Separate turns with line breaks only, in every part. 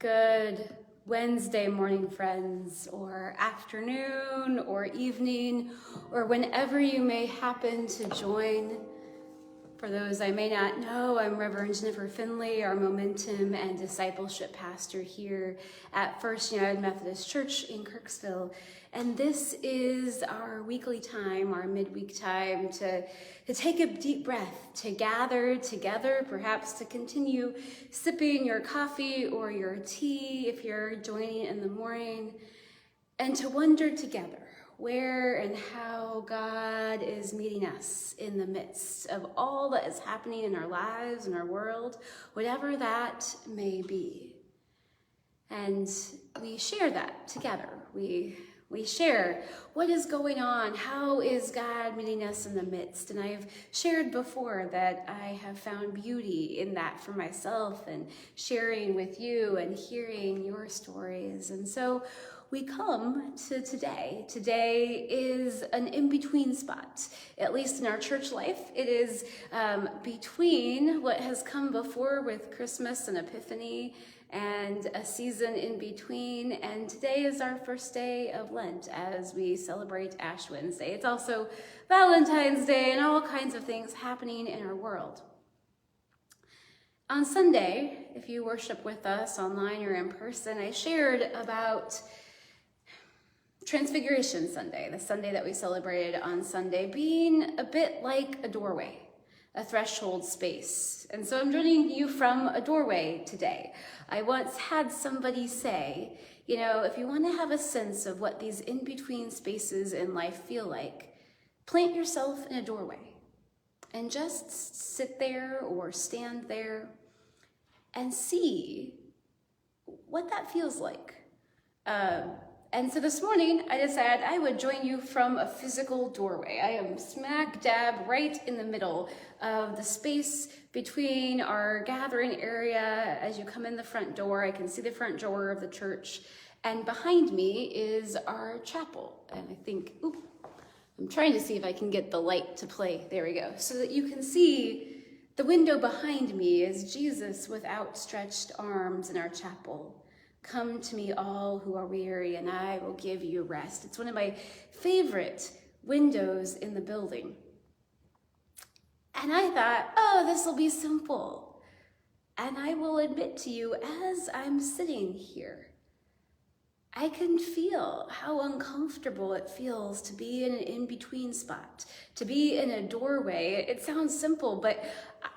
Good Wednesday morning, friends, or afternoon, or evening, or whenever you may happen to join. For those I may not know, I'm Reverend Jennifer Finley, our Momentum and Discipleship Pastor here at First United Methodist Church in Kirksville. And this is our weekly time, our midweek time to take a deep breath, to gather together, perhaps to continue sipping your coffee or your tea if you're joining in the morning, and to wonder together where and how God is meeting us in the midst of all that is happening in our lives and our world, whatever that may be. And we share that together. We share what is going on, how is God meeting us in the midst. And I've shared before that I have found beauty in that for myself and sharing with you and hearing your stories. And so we come to today. Today is an in-between spot, at least in our church life. It is between what has come before with Christmas and Epiphany and a season in between. And today is our first day of Lent as we celebrate Ash Wednesday. It's also Valentine's Day and all kinds of things happening in our world. On Sunday, if you worship with us online or in person, I shared about Transfiguration Sunday, the Sunday that we celebrated on Sunday, being a bit like a doorway, a threshold space. And so I'm joining you from a doorway today. I once had somebody say, if you want to have a sense of what these in-between spaces in life feel like, plant yourself in a doorway and just sit there or stand there and see what that feels like. And so this morning, I decided I would join you from a physical doorway. I am smack dab right in the middle of the space between our gathering area. As you come in the front door, I can see the front door of the church. And behind me is our chapel. And I think, I'm trying to see if I can get the light to play. There we go. So that you can see the window behind me is Jesus with outstretched arms in our chapel. Come to me all who are weary, and I will give you rest. It's one of my favorite windows in the building. And I thought, this will be simple. And I will admit to you, as I'm sitting here, I can feel how uncomfortable it feels to be in an in-between spot, to be in a doorway. It sounds simple, but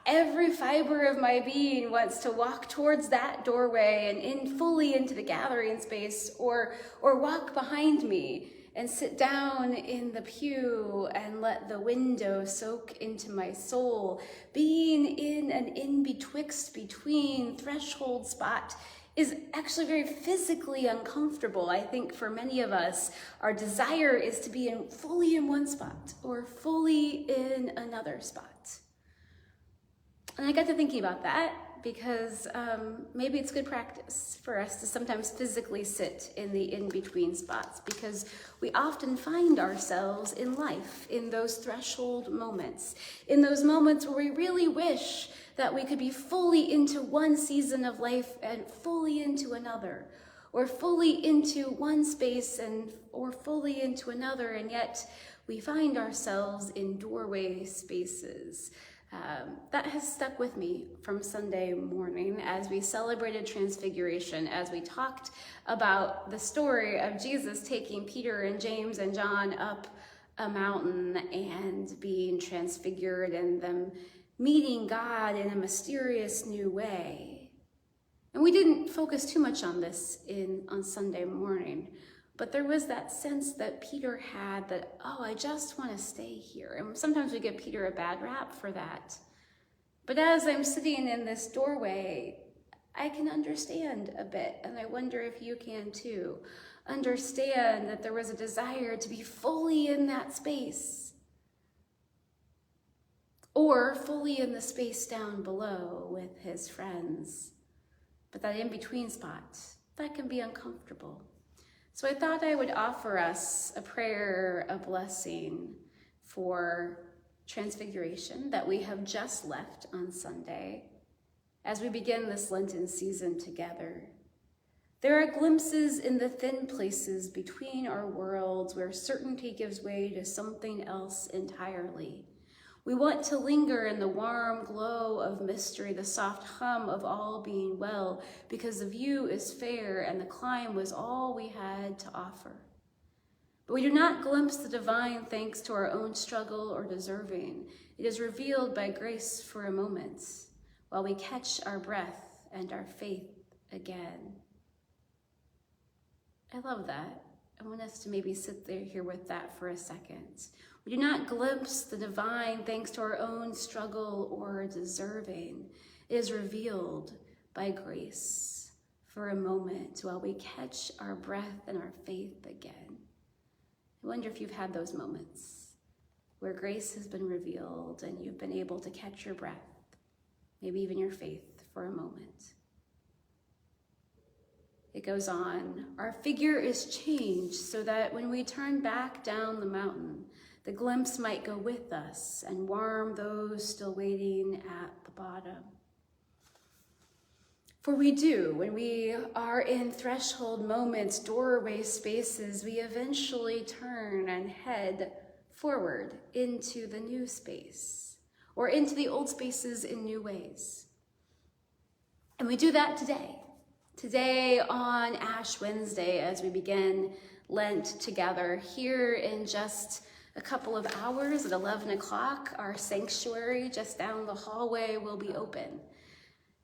every fiber of my being wants to walk towards that doorway and in fully into the gathering space, or walk behind me and sit down in the pew and let the window soak into my soul. Being in an in-between threshold spot is actually very physically uncomfortable. I think for many of us, our desire is to be fully in one spot or fully in another spot. And I got to thinking about that because maybe it's good practice for us to sometimes physically sit in the in-between spots, because we often find ourselves in life in those threshold moments, in those moments where we really wish that we could be fully into one season of life and fully into another, or fully into one space or fully into another, and yet we find ourselves in doorway spaces. That has stuck with me from Sunday morning as we celebrated Transfiguration, as we talked about the story of Jesus taking Peter and James and John up a mountain and being transfigured, and them meeting God in a mysterious new way. And we didn't focus too much on this on Sunday morning, but there was that sense that Peter had that, I just want to stay here. And sometimes we give Peter a bad rap for that. But as I'm sitting in this doorway, I can understand a bit, and I wonder if you can too. Understand that there was a desire to be fully in that space, or fully in the space down below with his friends. But that in-between spot, that can be uncomfortable. So I thought I would offer us a prayer of blessing for Transfiguration that we have just left on Sunday as we begin this Lenten season together. There are glimpses in the thin places between our worlds where certainty gives way to something else entirely. We want to linger in the warm glow of mystery, the soft hum of all being well, because the view is fair and the climb was all we had to offer. But we do not glimpse the divine thanks to our own struggle or deserving. It is revealed by grace for a moment, while we catch our breath and our faith again. I love that. I want us to maybe sit there here with that for a second. We do not glimpse the divine thanks to our own struggle or deserving. It is revealed by grace for a moment while we catch our breath and our faith again. I wonder if you've had those moments where grace has been revealed and you've been able to catch your breath, maybe even your faith for a moment. It goes on, our figure is changed so that when we turn back down the mountain, the glimpse might go with us and warm those still waiting at the bottom. For we do, when we are in threshold moments, doorway spaces, we eventually turn and head forward into the new space or into the old spaces in new ways. And we do that today. Today on Ash Wednesday, as we begin Lent together, here in just a couple of hours at 11 o'clock, our sanctuary just down the hallway will be open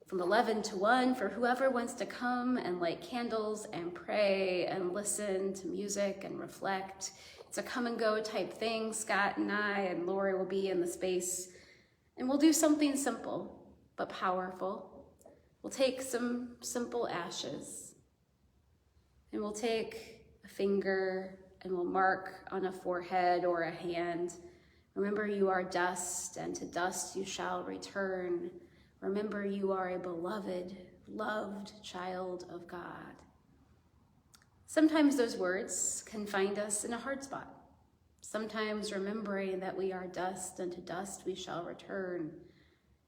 from 11 to 1 for whoever wants to come and light candles and pray and listen to music and reflect. It's a come and go type thing. Scott and I and Lori will be in the space, and we'll do something simple but powerful. We'll take some simple ashes, and we'll take a finger and we'll mark on a forehead or a hand. Remember, you are dust, and to dust you shall return. Remember, you are a beloved, loved child of God. Sometimes those words can find us in a hard spot. Sometimes remembering that we are dust, and to dust we shall return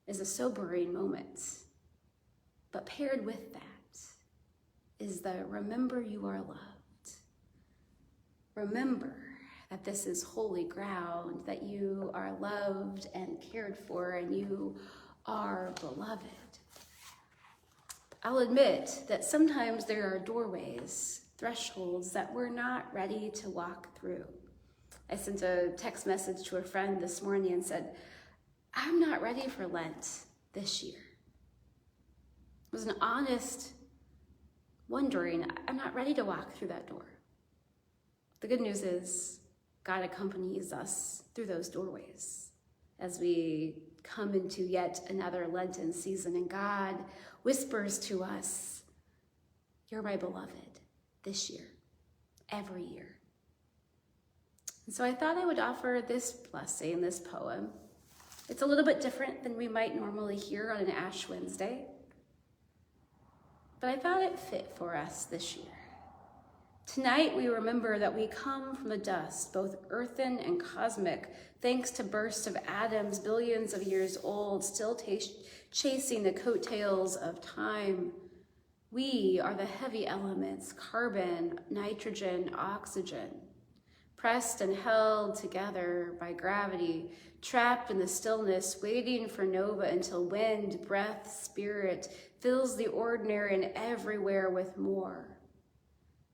is a sobering moment. But paired with that is the remember you are loved. Remember that this is holy ground, that you are loved and cared for, and you are beloved. I'll admit that sometimes there are doorways, thresholds that we're not ready to walk through. I sent a text message to a friend this morning and said, I'm not ready for Lent this year. It was an honest wondering, I'm not ready to walk through that door. The good news is God accompanies us through those doorways as we come into yet another Lenten season, and God whispers to us, you're my beloved this year, every year. And so I thought I would offer this blessing, this poem. It's a little bit different than we might normally hear on an Ash Wednesday, but I thought it fit for us this year. Tonight, we remember that we come from the dust, both earthen and cosmic, thanks to bursts of atoms billions of years old, still chasing the coattails of time. We are the heavy elements, carbon, nitrogen, oxygen, pressed and held together by gravity, trapped in the stillness, waiting for nova until wind, breath, spirit fills the ordinary and everywhere with more.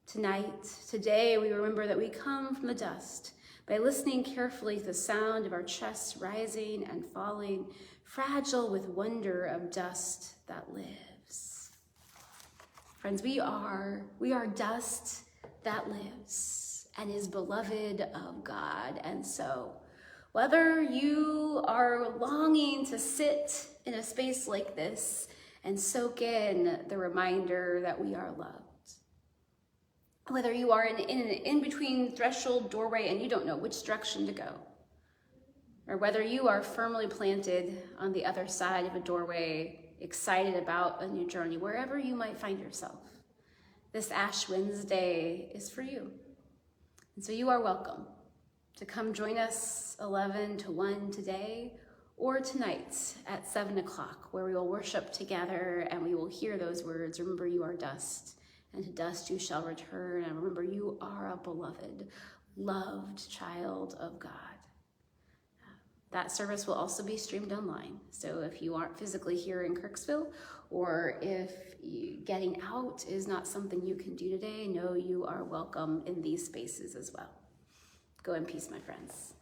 Tonight, today, we remember that we come from the dust by listening carefully to the sound of our chests rising and falling, fragile with wonder of dust that lives. Friends, we are dust that lives and is beloved of God. And so, whether you are longing to sit in a space like this and soak in the reminder that we are loved, whether you are in an in-between threshold doorway and you don't know which direction to go, or whether you are firmly planted on the other side of a doorway, excited about a new journey, wherever you might find yourself, this Ash Wednesday is for you. And so you are welcome to come join us 11 to 1 today, or tonight at 7 o'clock, where we will worship together and we will hear those words, remember you are dust, and to dust you shall return. And remember, you are a beloved, loved child of God. That service will also be streamed online. So if you aren't physically here in Kirksville, or if getting out is not something you can do today, know you are welcome in these spaces as well. Go in peace, my friends.